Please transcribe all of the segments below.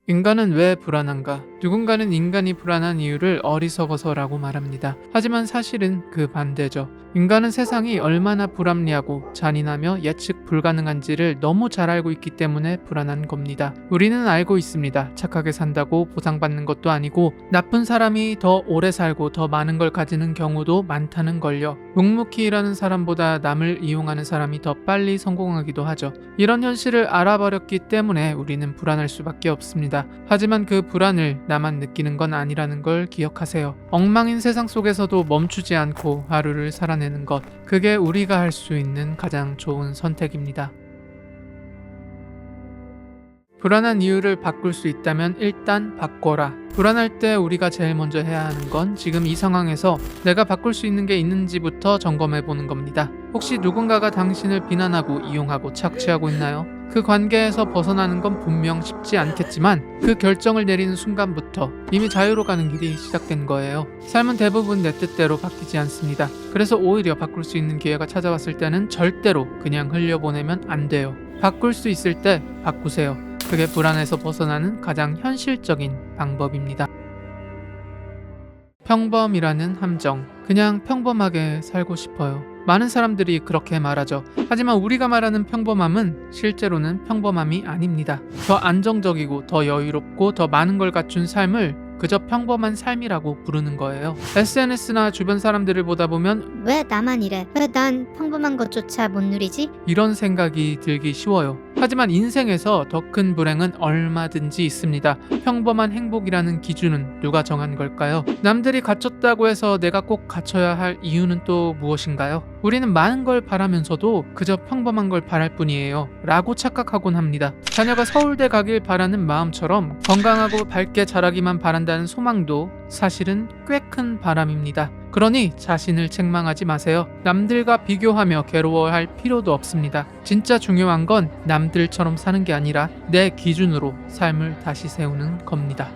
인간은 왜 불안한가? 누군가는 인간이 불안한 이유를 어리석어서라고 말합니다. 하지만 사실은 그 반대죠. 인간은 세상이 얼마나 불합리하고 잔인하며 예측 불가능한지를 너무 잘 알고 있기 때문에 불안한 겁니다. 우리는 알고 있습니다. 착하게 산다고 보상받는 것도 아니고 나쁜 사람이 더 오래 살고 더 많은 걸 가지는 경우도 많다는 걸요. 묵묵히 일하는 사람보다 남을 이용하는 사람이 더 빨리 성공하기도 하죠. 이런 현실을 알아버렸기 때문에 우리는 불안할 수밖에 없습니다. 하지만 그 불안을 나만 느끼는 건 아니라는 걸 기억하세요. 엉망인 세상 속에서도 멈추지 않고 하루를 살아내는 것, 그게 우리가 할 수 있는 가장 좋은 선택입니다. 불안한 이유를 바꿀 수 있다면 일단 바꿔라. 불안할 때 우리가 제일 먼저 해야 하는 건 지금 이 상황에서 내가 바꿀 수 있는 게 있는지부터 점검해 보는 겁니다. 혹시 누군가가 당신을 비난하고 이용하고 착취하고 있나요? 그 관계에서 벗어나는 건 분명 쉽지 않겠지만 그 결정을 내리는 순간부터 이미 자유로 가는 길이 시작된 거예요. 삶은 대부분 내 뜻대로 바뀌지 않습니다. 그래서 오히려 바꿀 수 있는 기회가 찾아왔을 때는 절대로 그냥 흘려보내면 안 돼요. 바꿀 수 있을 때 바꾸세요. 그게 불안에서 벗어나는 가장 현실적인 방법입니다. 평범이라는 함정. 그냥 평범하게 살고 싶어요. 많은 사람들이 그렇게 말하죠. 하지만 우리가 말하는 평범함은 실제로는 평범함이 아닙니다. 더 안정적이고 더 여유롭고 더 많은 걸 갖춘 삶을 그저 평범한 삶이라고 부르는 거예요. SNS나 주변 사람들을 보다 보면 왜 나만 이래? 왜 난 평범한 것조차 못 누리지? 이런 생각이 들기 쉬워요. 하지만 인생에서 더 큰 불행은 얼마든지 있습니다. 평범한 행복이라는 기준은 누가 정한 걸까요? 남들이 갖췄다고 해서 내가 꼭 갖춰야 할 이유는 또 무엇인가요? 우리는 많은 걸 바라면서도 그저 평범한 걸 바랄 뿐이에요. 라고 착각하곤 합니다. 자녀가 서울대 가길 바라는 마음처럼 건강하고 밝게 자라기만 바란다는 소망도 사실은 꽤 큰 바람입니다. 그러니 자신을 책망하지 마세요. 남들과 비교하며 괴로워할 필요도 없습니다. 진짜 중요한 건 남들처럼 사는 게 아니라 내 기준으로 삶을 다시 세우는 겁니다.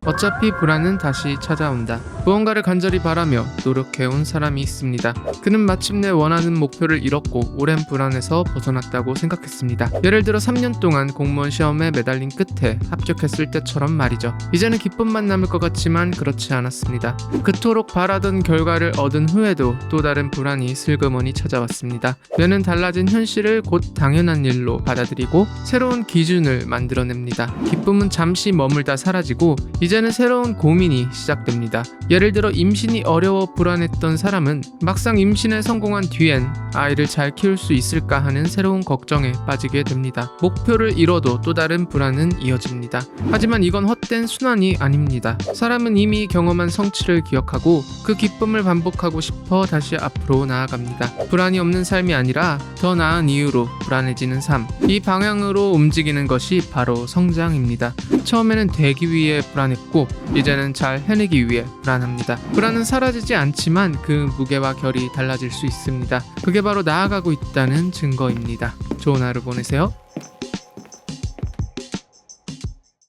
어차피 불안은 다시 찾아온다. 무언가를 간절히 바라며 노력해온 사람이 있습니다. 그는 마침내 원하는 목표를 이뤘고 오랜 불안에서 벗어났다고 생각했습니다. 예를 들어 3년 동안 공무원 시험에 매달린 끝에 합격했을 때처럼 말이죠. 이제는 기쁨만 남을 것 같지만 그렇지 않았습니다. 그토록 바라던 결과를 얻은 후에도 또 다른 불안이 슬그머니 찾아왔습니다. 뇌는 달라진 현실을 곧 당연한 일로 받아들이고 새로운 기준을 만들어냅니다. 기쁨은 잠시 머물다 사라지고 이제는 새로운 고민이 시작됩니다. 예를 들어 임신이 어려워 불안했던 사람은 막상 임신에 성공한 뒤엔 아이를 잘 키울 수 있을까 하는 새로운 걱정에 빠지게 됩니다. 목표를 이뤄도 또 다른 불안은 이어집니다. 하지만 이건 헛된 순환이 아닙니다. 사람은 이미 경험한 성취를 기억하고 그 기쁨을 반복하고 싶어 다시 앞으로 나아갑니다. 불안이 없는 삶이 아니라 더 나은 이유로 불안해지는 삶. 이 방향으로 움직이는 것이 바로 성장입니다. 처음에는 되기 위해 불안했고 이제는 잘 해내기 위해 불안합니다. 불안은 사라지지 않지만 그 무게와 결이 달라질 수 있습니다. 그게 바로 나아가고 있다는 증거입니다. 좋은 하루 보내세요.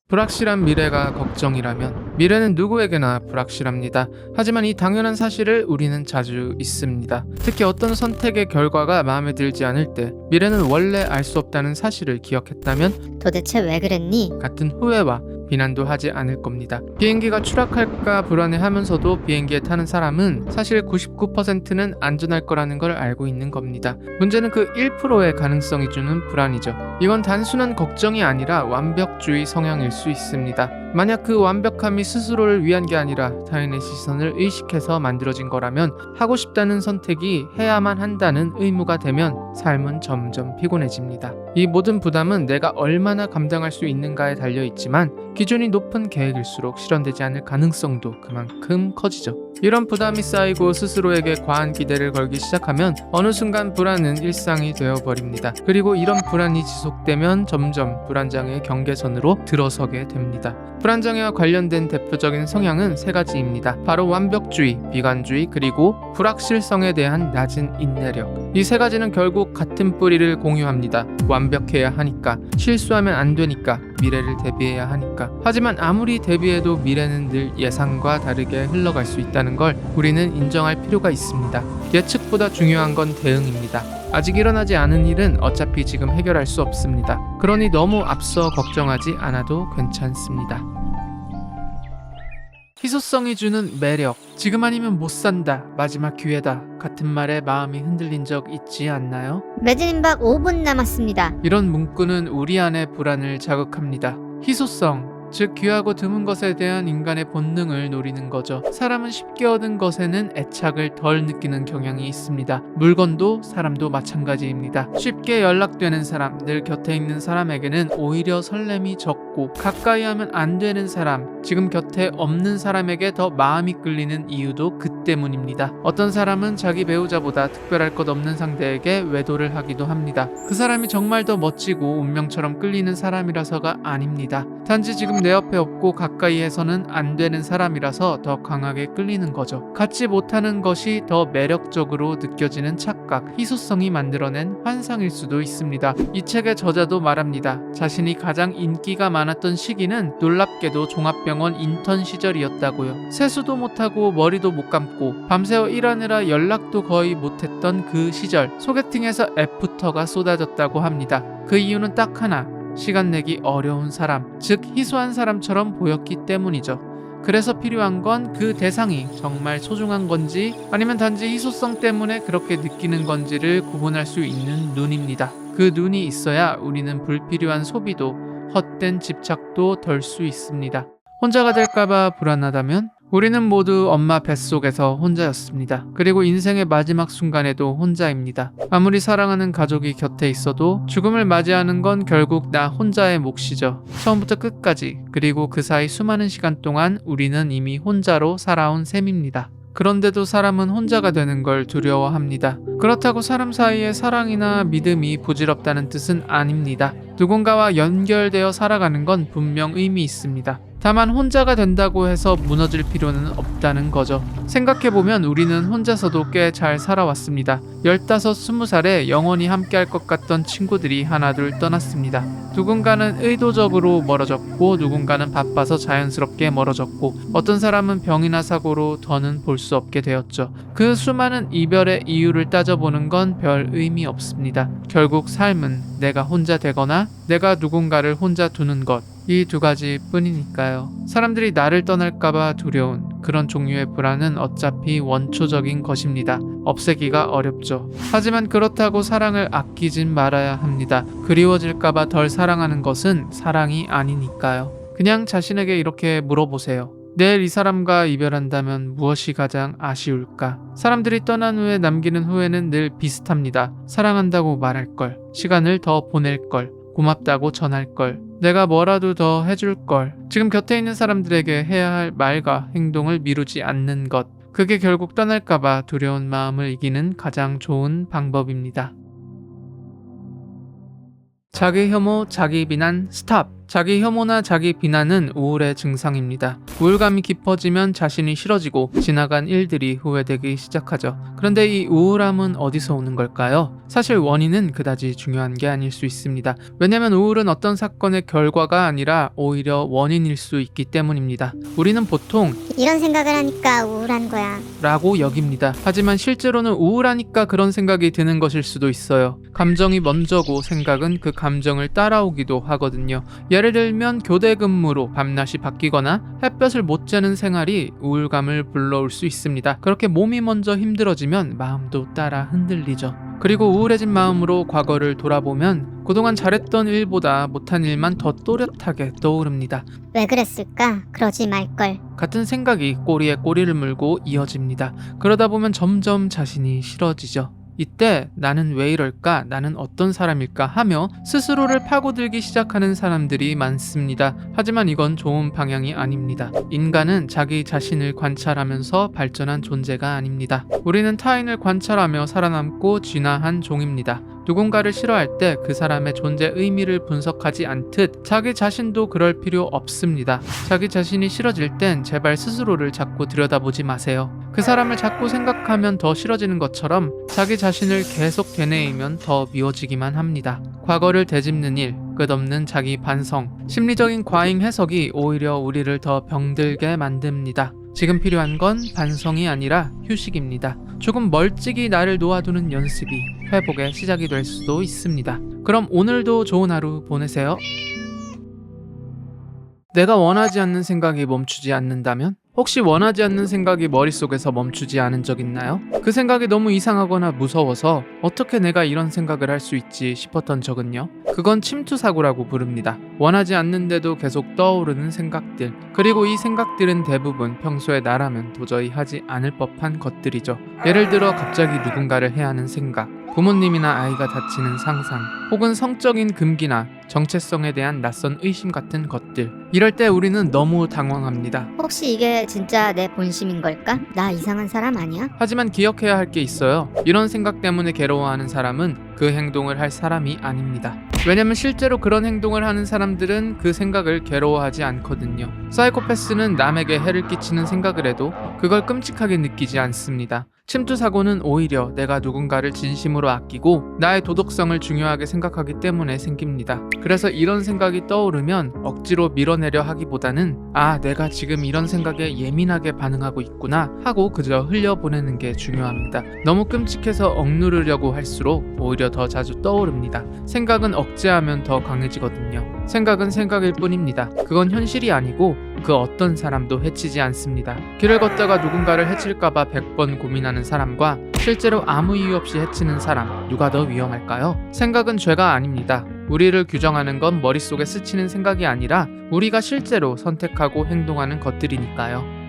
불확실한 미래가 걱정이라면 미래는 누구에게나 불확실합니다. 하지만 이 당연한 사실을 우리는 자주 잊습니다. 특히 어떤 선택의 결과가 마음에 들지 않을 때 미래는 원래 알 수 없다는 사실을 기억했다면 도대체 왜 그랬니? 같은 후회와 비난도 하지 않을 겁니다. 비행기가 추락할까 불안해하면서도 비행기에 타는 사람은 사실 99%는 안전할 거라는 걸 알고 있는 겁니다. 문제는 그 1%의 가능성이 주는 불안이죠. 이건 단순한 걱정이 아니라 완벽주의 성향일 수 있습니다. 만약 그 완벽함이 스스로를 위한 게 아니라 타인의 시선을 의식해서 만들어진 거라면 하고 싶다는 선택이 해야만 한다는 의무가 되면 삶은 점점 피곤해집니다. 이 모든 부담은 내가 얼마나 감당할 수 있는가에 달려있지만 기준이 높은 계획일수록 실현되지 않을 가능성도 그만큼 커지죠. 이런 부담이 쌓이고 스스로에게 과한 기대를 걸기 시작하면 어느 순간 불안은 일상이 되어버립니다. 그리고 이런 불안이 지속되면 점점 불안장애의 경계선으로 들어서게 됩니다. 불안장애와 관련된 대표적인 성향은 세 가지입니다. 바로 완벽주의, 비관주의, 그리고 불확실성에 대한 낮은 인내력. 이 세 가지는 결국 같은 뿌리를 공유합니다. 완벽해야 하니까, 실수하면 안 되니까, 미래를 대비해야 하니까. 하지만 아무리 대비해도 미래는 늘 예상과 다르게 흘러갈 수 있다는 걸 우리는 인정할 필요가 있습니다. 예측보다 중요한 건 대응입니다. 아직 일어나지 않은 일은 어차피 지금 해결할 수 없습니다. 그러니 너무 앞서 걱정하지 않아도 괜찮습니다. 희소성이 주는 매력, 지금 아니면 못 산다, 마지막 기회다 같은 말에 마음이 흔들린 적 있지 않나요? 매진임박 5분 남았습니다. 이런 문구는 우리 안의 불안을 자극합니다. 희소성, 즉 귀하고 드문 것에 대한 인간의 본능을 노리는 거죠. 사람은 쉽게 얻은 것에는 애착을 덜 느끼는 경향이 있습니다. 물건도 사람도 마찬가지입니다. 쉽게 연락되는 사람, 늘 곁에 있는 사람에게는 오히려 설렘이 적고 가까이 하면 안 되는 사람, 지금 곁에 없는 사람에게 더 마음이 끌리는 이유도 그 때문입니다. 어떤 사람은 자기 배우자보다 특별할 것 없는 상대에게 외도를 하기도 합니다. 그 사람이 정말 더 멋지고 운명처럼 끌리는 사람이라서가 아닙니다. 단지 지금 내 옆에 없고 가까이에서는 안 되는 사람이라서 더 강하게 끌리는 거죠. 갖지 못하는 것이 더 매력적으로 느껴지는 착각, 희소성이 만들어낸 환상일 수도 있습니다. 이 책의 저자도 말합니다. 자신이 가장 인기가 많았던 시기는 놀랍게도 종합병원 인턴 시절이었다고요. 세수도 못하고 머리도 못 감고 밤새워 일하느라 연락도 거의 못했던 그 시절, 소개팅에서 애프터가 쏟아졌다고 합니다. 그 이유는 딱 하나, 시간 내기 어려운 사람, 즉 희소한 사람처럼 보였기 때문이죠. 그래서 필요한 건 그 대상이 정말 소중한 건지 아니면 단지 희소성 때문에 그렇게 느끼는 건지를 구분할 수 있는 눈입니다. 그 눈이 있어야 우리는 불필요한 소비도 헛된 집착도 덜 수 있습니다. 혼자가 될까봐 불안하다면? 우리는 모두 엄마 뱃속에서 혼자였습니다. 그리고 인생의 마지막 순간에도 혼자입니다. 아무리 사랑하는 가족이 곁에 있어도 죽음을 맞이하는 건 결국 나 혼자의 몫이죠. 처음부터 끝까지, 그리고 그 사이 수많은 시간 동안 우리는 이미 혼자로 살아온 셈입니다. 그런데도 사람은 혼자가 되는 걸 두려워합니다. 그렇다고 사람 사이의 사랑이나 믿음이 부질없다는 뜻은 아닙니다. 누군가와 연결되어 살아가는 건 분명 의미 있습니다. 다만 혼자가 된다고 해서 무너질 필요는 없다는 거죠. 생각해보면 우리는 혼자서도 꽤 잘 살아왔습니다. 15, 20살에 영원히 함께할 것 같던 친구들이 하나둘 떠났습니다. 누군가는 의도적으로 멀어졌고 누군가는 바빠서 자연스럽게 멀어졌고 어떤 사람은 병이나 사고로 더는 볼 수 없게 되었죠. 그 수많은 이별의 이유를 따져보는 건 별 의미 없습니다. 결국 삶은 내가 혼자 되거나 내가 누군가를 혼자 두는 것, 이 두 가지 뿐이니까요. 사람들이 나를 떠날까봐 두려운 그런 종류의 불안은 어차피 원초적인 것입니다. 없애기가 어렵죠. 하지만 그렇다고 사랑을 아끼진 말아야 합니다. 그리워질까봐 덜 사랑하는 것은 사랑이 아니니까요. 그냥 자신에게 이렇게 물어보세요. 내일 이 사람과 이별한다면 무엇이 가장 아쉬울까? 사람들이 떠난 후에 남기는 후회는 늘 비슷합니다. 사랑한다고 말할걸, 시간을 더 보낼걸, 고맙다고 전할걸, 내가 뭐라도 더 해줄걸. 지금 곁에 있는 사람들에게 해야 할 말과 행동을 미루지 않는 것, 그게 결국 떠날까봐 두려운 마음을 이기는 가장 좋은 방법입니다. 자기 혐오, 자기 비난, 스탑! 자기 혐오나 자기 비난은 우울의 증상입니다. 우울감이 깊어지면 자신이 싫어지고 지나간 일들이 후회되기 시작하죠. 그런데 이 우울함은 어디서 오는 걸까요? 사실 원인은 그다지 중요한 게 아닐 수 있습니다. 왜냐면 우울은 어떤 사건의 결과가 아니라 오히려 원인일 수 있기 때문입니다. 우리는 보통 이런 생각을 하니까 우울한 거야 라고 여깁니다. 하지만 실제로는 우울하니까 그런 생각이 드는 것일 수도 있어요. 감정이 먼저고 생각은 그 감정을 따라오기도 하거든요. 예를 들면 교대 근무로 밤낮이 바뀌거나 햇볕을 못 쬐는 생활이 우울감을 불러올 수 있습니다. 그렇게 몸이 먼저 힘들어지면 마음도 따라 흔들리죠. 그리고 우울해진 마음으로 과거를 돌아보면 그동안 잘했던 일보다 못한 일만 더 또렷하게 떠오릅니다. 왜 그랬을까? 그러지 말걸. 같은 생각이 꼬리에 꼬리를 물고 이어집니다. 그러다 보면 점점 자신이 싫어지죠. 이때 나는 왜 이럴까? 나는 어떤 사람일까? 하며 스스로를 파고들기 시작하는 사람들이 많습니다. 하지만 이건 좋은 방향이 아닙니다. 인간은 자기 자신을 관찰하면서 발전한 존재가 아닙니다. 우리는 타인을 관찰하며 살아남고 진화한 종입니다. 누군가를 싫어할 때 그 사람의 존재 의미를 분석하지 않듯 자기 자신도 그럴 필요 없습니다. 자기 자신이 싫어질 땐 제발 스스로를 자꾸 들여다보지 마세요. 그 사람을 자꾸 생각하면 더 싫어지는 것처럼 자기 자신을 계속 되뇌이면 더 미워지기만 합니다. 과거를 되짚는 일, 끝없는 자기 반성, 심리적인 과잉 해석이 오히려 우리를 더 병들게 만듭니다. 지금 필요한 건 반성이 아니라 휴식입니다. 조금 멀찍이 나를 놓아두는 연습이 회복의 시작이 될 수도 있습니다. 그럼 오늘도 좋은 하루 보내세요. 내가 원하지 않는 생각이 멈추지 않는다면? 혹시 원하지 않는 생각이 머릿속에서 멈추지 않은 적 있나요? 그 생각이 너무 이상하거나 무서워서 어떻게 내가 이런 생각을 할 수 있지 싶었던 적은요? 그건 침투사고라고 부릅니다. 원하지 않는데도 계속 떠오르는 생각들, 그리고 이 생각들은 대부분 평소에 나라면 도저히 하지 않을 법한 것들이죠. 예를 들어 갑자기 누군가를 해하는 생각, 부모님이나 아이가 다치는 상상, 혹은 성적인 금기나 정체성에 대한 낯선 의심 같은 것들. 이럴 때 우리는 너무 당황합니다. 혹시 이게 진짜 내 본심인 걸까? 나 이상한 사람 아니야? 하지만 기억해야 할 게 있어요. 이런 생각 때문에 괴로워하는 사람은 그 행동을 할 사람이 아닙니다. 왜냐면 실제로 그런 행동을 하는 사람들은 그 생각을 괴로워하지 않거든요. 사이코패스는 남에게 해를 끼치는 생각을 해도 그걸 끔찍하게 느끼지 않습니다. 침투사고는 오히려 내가 누군가를 진심으로 아끼고 나의 도덕성을 중요하게 생각하기 때문에 생깁니다. 그래서 이런 생각이 떠오르면 억지로 밀어내려 하기보다는 내가 지금 이런 생각에 예민하게 반응하고 있구나 하고 그저 흘려보내는 게 중요합니다. 너무 끔찍해서 억누르려고 할수록 오히려 더 자주 떠오릅니다. 생각은 억제하면 더 강해지거든요. 생각은 생각일 뿐입니다. 그건 현실이 아니고 그 어떤 사람도 해치지 않습니다. 길을 걷다가 누군가를 해칠까봐 100번 고민하는 사람과 실제로 아무 이유 없이 해치는 사람, 누가 더 위험할까요? 생각은 죄가 아닙니다. 우리를 규정하는 건 머릿속에 스치는 생각이 아니라 우리가 실제로 선택하고 행동하는 것들이니까요.